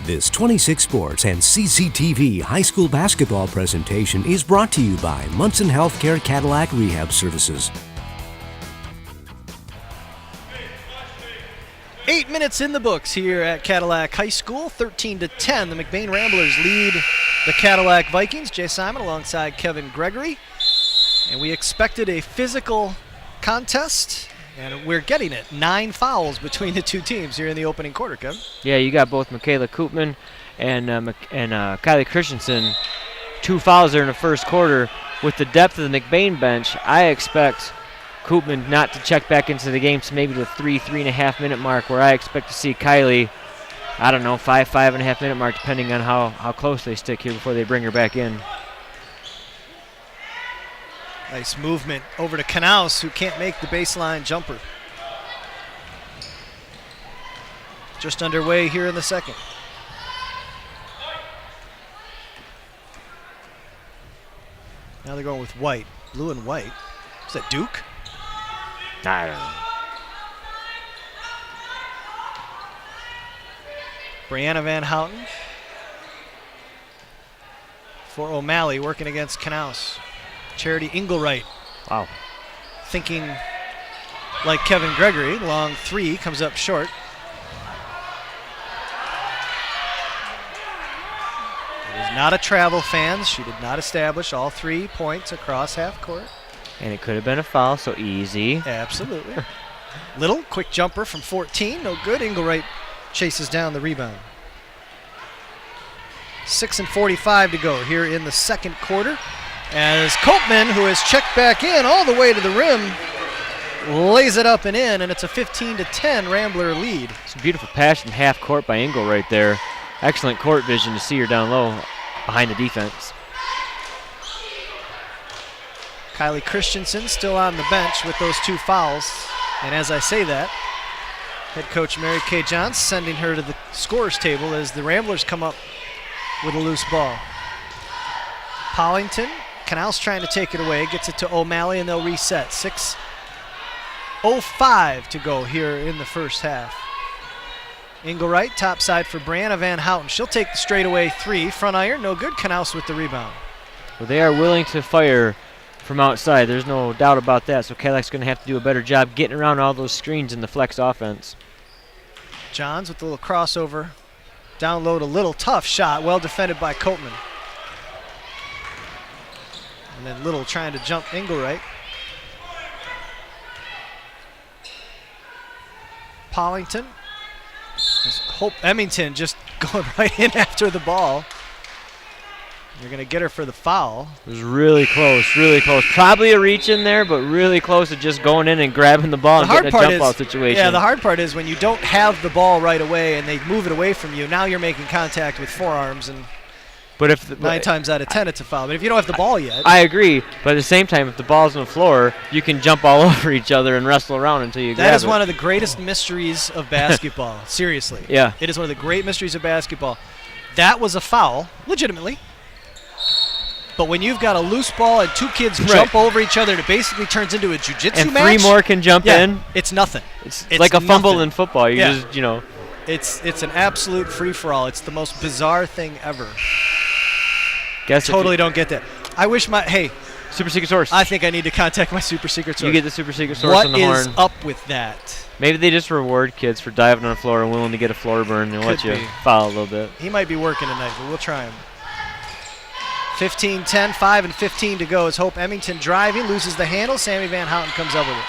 This 26 Sports and CCTV high school basketball presentation is brought to you by Munson Healthcare Cadillac Rehab Services. 8 minutes in the books here at Cadillac High School. 13-10, the McBain Ramblers lead the Cadillac Vikings. Jay Simon alongside Kevin Gregory. And we expected a physical contest, and we're getting it. 9 fouls between the two teams here in the opening quarter, Kevin. Yeah, you got both Michaela Koopman and Kylie Christensen. 2 fouls there in the first quarter. With the depth of the McBain bench, I expect Koopman not to check back into the game to maybe the 3.5 minute mark, where I expect to see Kylie, I don't know, 5.5 minute mark, depending on how close they stick here before they bring her back in. Nice movement over to Knaus, who can't make the baseline jumper. Just underway here in the second. Now they're going with white, blue and white. Is that Duke? I don't know. Brianna Van Houten for O'Malley, working against Knaus. Charity Engelwright. Wow. Thinking like Kevin Gregory. Long three comes up short. It is not a travel fan. She did not establish all 3 points across half court. And it could have been a foul, so easy. Absolutely. Little quick jumper from 14. No good. Engelwright chases down the rebound. 6:45 to go here in the second quarter, as Koopman, who has checked back in all the way to the rim, lays it up and in, and it's a 15-10 Rambler lead. It's a beautiful pass from half court by Engel right there. Excellent court vision to see her down low behind the defense. Kylie Christensen still on the bench with those 2 fouls, and as I say that, head coach Mary Kay Johns sending her to the scorer's table as the Ramblers come up with a loose ball. Pollington, Knaus trying to take it away, gets it to O'Malley, and they'll reset. 6:05 to go here in the first half. Engelwright, top side for Brianna Van Houten. She'll take the straightaway 3. Front iron, no good. Knaus with the rebound. Well, they are willing to fire from outside. There's no doubt about that. So Cadillac's going to have to do a better job getting around all those screens in the flex offense. Johns with a little crossover. Down low, a little tough shot. Well defended by Koopman. And then Little trying to jump Engelwright. Pollington. Hope Emmington just going right in after the ball. You're going to get her for the foul. It was really close, really close. Probably a reach in there, but really close to just going in and grabbing the ball and getting a jump ball situation. Yeah, the hard part is when you don't have the ball right away and they move it away from you, now you're making contact with forearms, and but if 9 times out of 10 it's a foul. But if you don't have the ball yet. I agree, but at the same time, if the ball's on the floor, you can jump all over each other and wrestle around until you grab it. That is one of the greatest mysteries of basketball. Seriously. Yeah. It is one of the great mysteries of basketball. That was a foul, legitimately. But when you've got a loose ball and 2 kids jump over each other, it basically turns into a jiu-jitsu match. And 3 more can jump in. It's nothing. It's like a fumble in football. You just, It's an absolute free-for-all. It's the most bizarre thing ever. Guess totally don't get that. I wish super secret source. I think I need to contact my super secret source. You get the super secret source on the horn. What is up with that? Maybe they just reward kids for diving on the floor and willing to get a floor burn and let you foul a little bit. He might be working tonight, but we'll try him. 15-10, 5 and 15 to go as Hope Emmington driving, loses the handle. Sammy Van Houten comes up with it.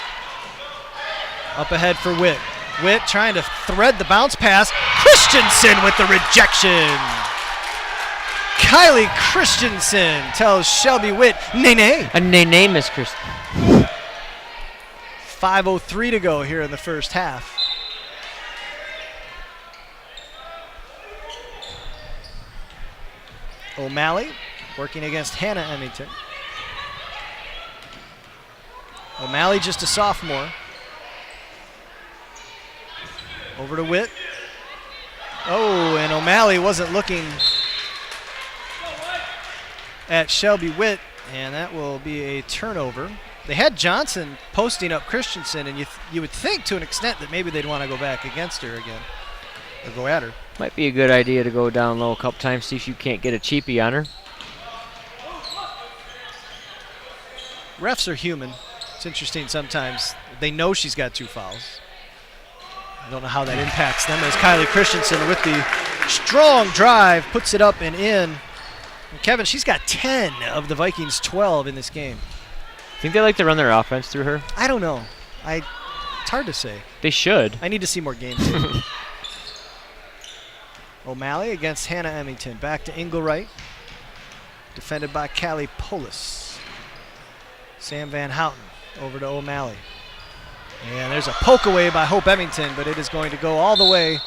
Up ahead for Witt. Witt trying to thread the bounce pass. Christensen with the rejection. Kylie Christensen tells Shelby Witt, nay-nay. A nay-nay, Miss Christensen. 5:03 to go here in the first half. O'Malley working against Hannah Emmington. O'Malley just a sophomore. Over to Witt. Oh, and O'Malley wasn't looking at Shelby Witt, and that will be a turnover. They had Johnson posting up Christensen, and you would think to an extent that maybe they'd want to go back against her again. or go at her. Might be a good idea to go down low a couple times, see if you can't get a cheapie on her. Refs are human. It's interesting sometimes. They know she's got 2 fouls. I don't know how that impacts them as Kylie Christensen with the strong drive puts it up and in. And Kevin, she's got 10 of the Vikings' 12 in this game. Think they like to run their offense through her? I don't know. It's hard to say. They should. I need to see more games. O'Malley against Hannah Emmington. Back to Engelwright. Defended by Callie Polis. Sam Van Houten over to O'Malley. And there's a poke away by Hope Emmington, but it is going to go all the way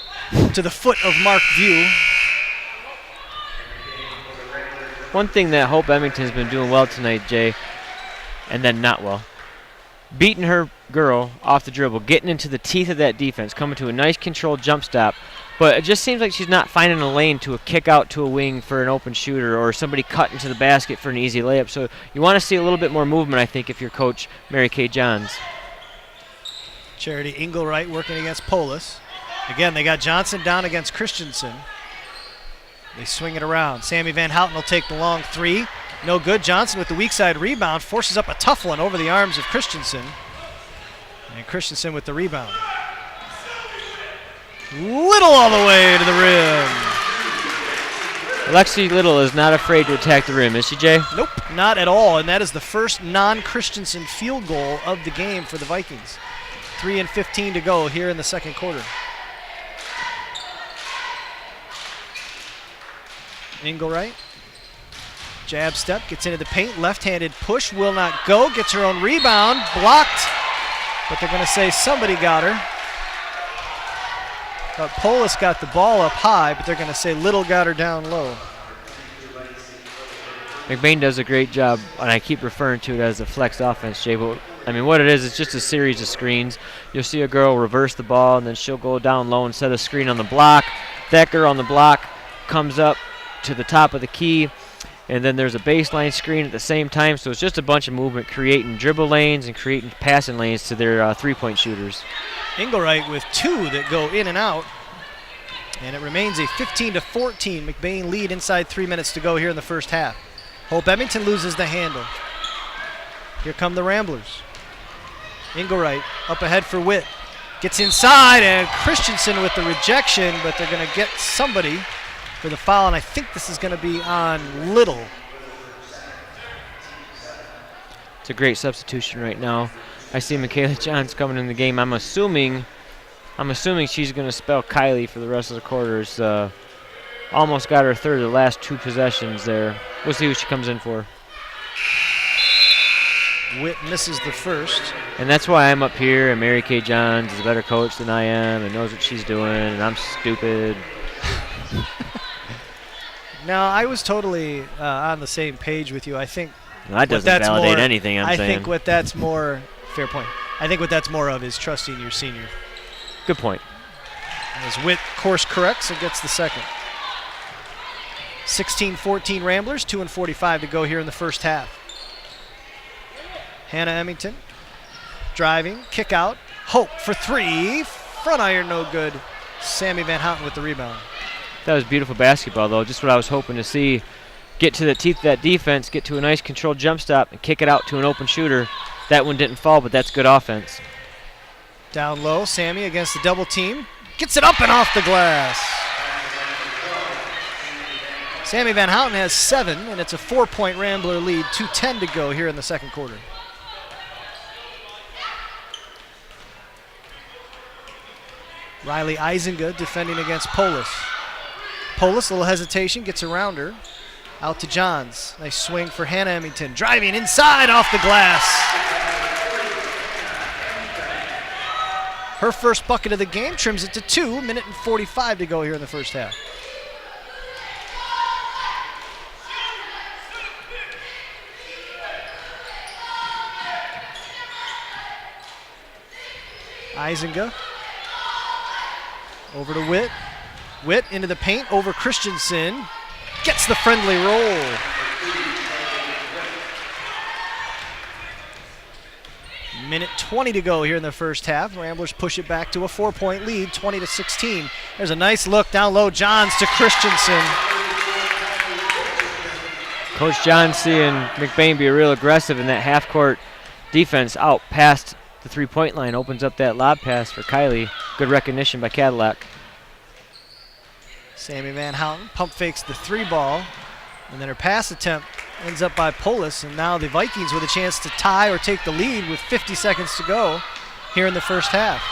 to the foot of Mark View. One thing that Hope Emmington's been doing well tonight, Jay, and then not well, beating her girl off the dribble, getting into the teeth of that defense, coming to a nice controlled jump stop, but it just seems like she's not finding a lane to a kick out to a wing for an open shooter or somebody cut into the basket for an easy layup. So you want to see a little bit more movement, I think, if you're Coach Mary Kay Johns. Charity Engelwright working against Polis. Again, they got Johnson down against Christensen. They swing it around. Sammy Van Houten will take the long 3. No good. Johnson with the weak side rebound forces up a tough one over the arms of Christensen. And Christensen with the rebound. Little all the way to the rim. Lexi Little is not afraid to attack the rim, is she, Jay? Nope, not at all. And that is the first non-Christensen field goal of the game for the Vikings. 3:15 to go here in the second quarter. Engelwright. Jab step, gets into the paint, left-handed push, will not go, gets her own rebound, blocked, but they're going to say somebody got her. But Polis got the ball up high, but they're going to say Little got her down low. McBain does a great job, and I keep referring to it as a flex offense, Jay, but I mean, what it is, it's just a series of screens. You'll see a girl reverse the ball, and then she'll go down low and set a screen on the block. That girl on the block comes up to the top of the key, and then there's a baseline screen at the same time, so it's just a bunch of movement, creating dribble lanes and creating passing lanes to their three-point shooters. Engelwright with 2 that go in and out, and it remains a 15-14 McBain lead inside 3 minutes to go here in the first half. Hope Emmington loses the handle. Here come the Ramblers. Engelwright up ahead for Witt. Gets inside, and Christensen with the rejection, but they're going to get somebody for the foul, and I think this is going to be on Little. It's a great substitution right now. I see Michaela Johns coming in the game. I'm assuming she's going to spell Kylie for the rest of the quarters. Almost got her third of the last 2 possessions there. We'll see who she comes in for. Witt misses the first. And that's why I'm up here, and Mary Kay Johns is a better coach than I am and knows what she's doing, and I'm stupid. No, I was totally on the same page with you. I think that doesn't validate anything I'm saying. I think what that's more, fair point. I think what that's more of is trusting your senior. Good point. As Witt course corrects and gets the second. 16-14 Ramblers, 2:45 to go here in the first half. Hannah Emmington driving, kick out, Hope for 3, front iron no good. Sammy Van Houten with the rebound. That was beautiful basketball, though. Just what I was hoping to see. Get to the teeth of that defense, get to a nice controlled jump stop, and kick it out to an open shooter. That one didn't fall, but that's good offense. Down low, Sammy against the double team. Gets it up and off the glass. Sammy Van Houten has 7, and it's a 4-point Rambler lead. 2:10 to go here in the second quarter. Riley Eisenga defending against Polis. Polis, a little hesitation, gets around her. Out to Johns. Nice swing for Hannah Emmington. Driving inside off the glass. Her first bucket of the game trims it to 2. Minute and 45 to go here in the first half. Eisenga. Over to Witt. Witt into the paint over Christensen. Gets the friendly roll. Minute 20 to go here in the first half. Ramblers push it back to a 4-point lead, 20-16. There's a nice look down low. Johns to Christensen. Coach John seeing McBain be real aggressive in that half-court defense out past the three-point line. Opens up that lob pass for Kylie. Good recognition by Cadillac. Sammy Van Houten pump fakes the 3-ball. And then her pass attempt ends up by Polis, and now the Vikings with a chance to tie or take the lead with 50 seconds to go here in the first half.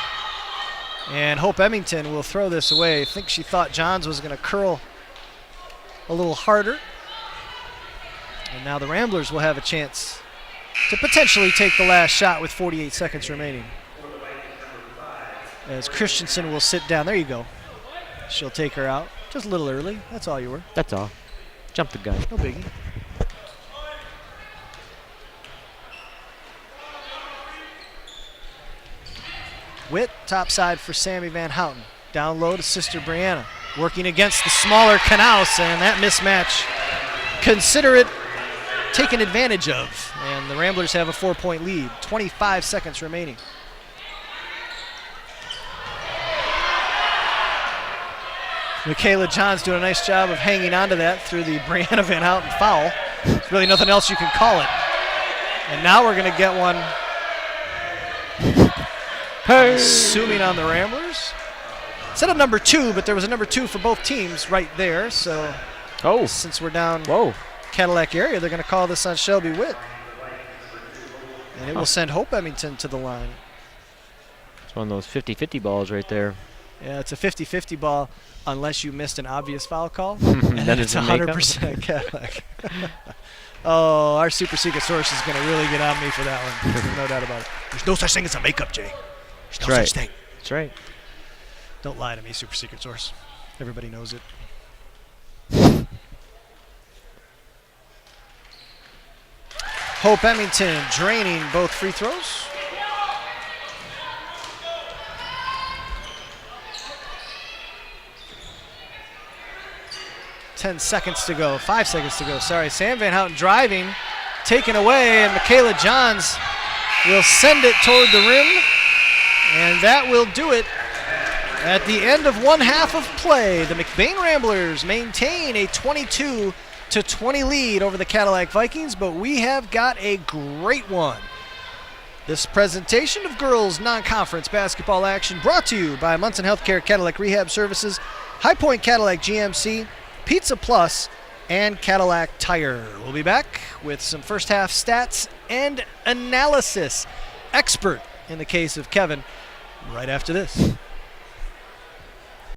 And Hope Emmington will throw this away. I think she thought Johns was going to curl a little harder. And now the Ramblers will have a chance to potentially take the last shot with 48 seconds remaining. As Christensen will sit down. There you go. She'll take her out. Just a little early. That's all you were. That's all. Jump the gun. No biggie. Witt, topside for Sammy Van Houten. Down low to Sister Brianna. Working against the smaller Knaus, and that mismatch, consider it taken advantage of. And the Ramblers have a 4-point lead. 25 seconds remaining. Michaela Johns doing a nice job of hanging on to that through the Brianna Van Houten foul. There's really nothing else you can call it. And now we're going to get one. Hey. Assuming on the Ramblers. Instead of number 2, but there was a number 2 for both teams right there. So since we're down Cadillac area, they're going to call this on Shelby Witt. And it will send Hope Emmington to the line. It's one of those 50-50 balls right there. Yeah, it's a 50-50 ball unless you missed an obvious foul call. And then it's 100% Cadillac. Oh, our super secret source is going to really get on me for that one. There's no doubt about it. There's no such thing as a makeup, Jay. There's no such thing. That's right. Don't lie to me, super secret source. Everybody knows it. Hope Emmington draining both free throws. Five seconds to go. Sorry, Sam Van Houten driving, taken away, and Michaela Johns will send it toward the rim, and that will do it. At the end of one half of play, the McBain Ramblers maintain a 22-20 lead over the Cadillac Vikings, but we have got a great one. This presentation of girls non-conference basketball action brought to you by Munson Healthcare Cadillac Rehab Services, High Point Cadillac GMC, Pizza Plus, and Cadillac Tire. We'll be back with some first half stats and analysis. Expert in the case of Kevin right after this.